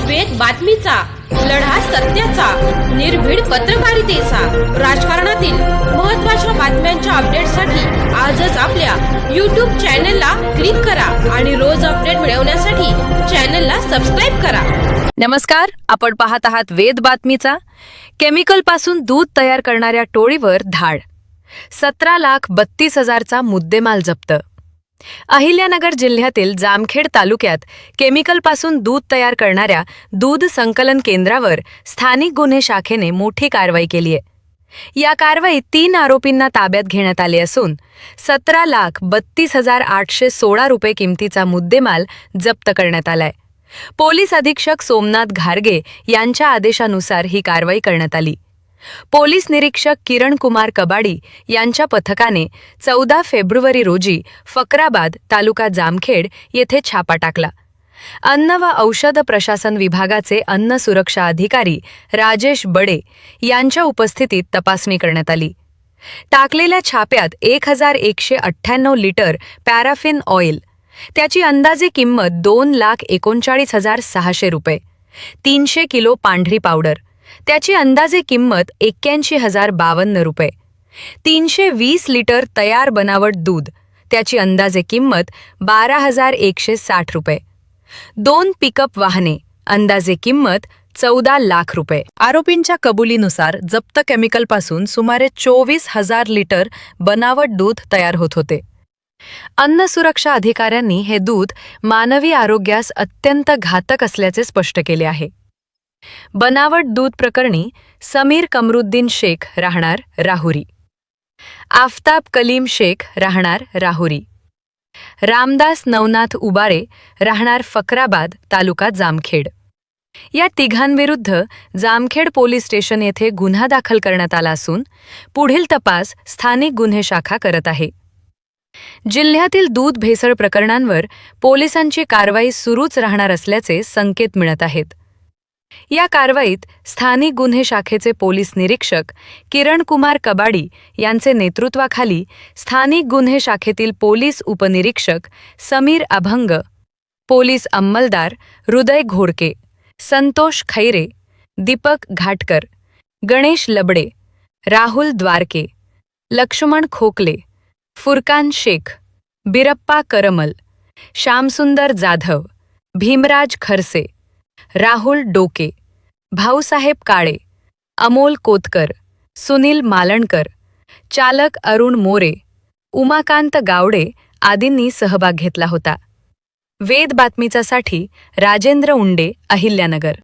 वेद बातमीचा, लढा सत्याचा, निर्भीड पत्रकारितेचा, राजकारणातील महत्त्वाच्या बातम्यांच्या अपडेटसाठी आजच आपल्या YouTube चॅनलला क्लिक करा आणि रोज अपडेट मिळवण्यासाठी चॅनलला सबस्क्राइब करा. नमस्कार, आपण पाहत आहात वेद बातमीचा. केमिकल पासून दूध तयार करणाऱ्या टोळीवर धाड. 17,32,000चा मुद्देमाल जप्त. अहिल्यानगर जिल्ह्यातील जामखेड तालुक्यात केमिकलपासून दूध तयार करणाऱ्या दूध संकलन केंद्रावर स्थानिक गुन्हे शाखेने मोठी कारवाई केली आहे. या कारवाईत 3 आरोपींना ताब्यात घेण्यात आले असून 17,32,816 रुपये किमतीचा मुद्देमाल जप्त करण्यात आलाय. पोलीस अधीक्षक सोमनाथ घारगे यांच्या आदेशानुसार ही कारवाई करण्यात आली. पोलीस निरीक्षक किरण कुमार कबाडी यांच्या पथकाने 14 फेब्रुवारी रोजी फकराबाद तालुका जामखेड येथे छापा टाकला. अन्न व औषध प्रशासन विभागाचे अन्न सुरक्षा अधिकारी राजेश बडे यांच्या उपस्थितीत तपासणी करण्यात आली. टाकलेल्या छाप्यात 1,198 लिटर पॅराफिन ऑइल, त्याची अंदाजे किंमत 2,39,600 रुपये, 300 किलो पांढरी पावडर, त्याची अंदाजे किंमत 81,052 रुपये, 320 लिटर तयार बनावट दूध, त्याची अंदाजे किंमत 12,160 रुपये, 2 पिकअप वाहने, अंदाजे किंमत 14 लाख रुपये. आरोपींच्या कबुलीनुसार जप्त केमिकलपासून सुमारे 24,000 लिटर बनावट दूध तयार होत होते. अन्न सुरक्षा अधिकाऱ्यांनी हे दूध मानवी आरोग्यास अत्यंत घातक असल्याचे स्पष्ट केले आहे. बनावट दूध प्रकरणी समीर कमरुद्दीन शेख राहणार राहुरी, आफताब कलीम शेख राहणार राहुरी, रामदास नवनाथ उबारे राहणार फकराबाद तालुका जामखेड, या तिघांविरुद्ध जामखेड पोलीस स्टेशन येथे गुन्हा दाखल करण्यात आला असून पुढील तपास स्थानिक गुन्हे शाखा करत आहे. जिल्ह्यातील दूध भेसळ प्रकरणांवर पोलिसांची कारवाई सुरूच राहणार असल्याचे संकेत मिळत आहेत. या कारवाईत स्थानिक गुन्हे शाखेचे पोलीस निरीक्षक किरण कुमार कबाडी यांचे नेतृत्वाखाली स्थानिक गुन्हे शाखेतील पोलीस उपनिरीक्षक समीर अभंग, पोलीस अंमलदार हृदय घोडके, संतोष खैरे, दीपक घाटकर, गणेश लबडे, राहुल द्वारके, लक्ष्मण खोकले, फुरकान शेख, बिरप्पा करमल, श्यामसुंदर जाधव, भीमराज खरसे, राहुल डोके, भाऊसाहेब काळे, अमोल कोतकर, सुनील मालणकर, चालक अरुण मोरे, उमाकांत गावडे आदींनी सहभाग घेतला होता. वेद बातमीचासाठी राजेंद्र उंडे, अहिल्यानगर.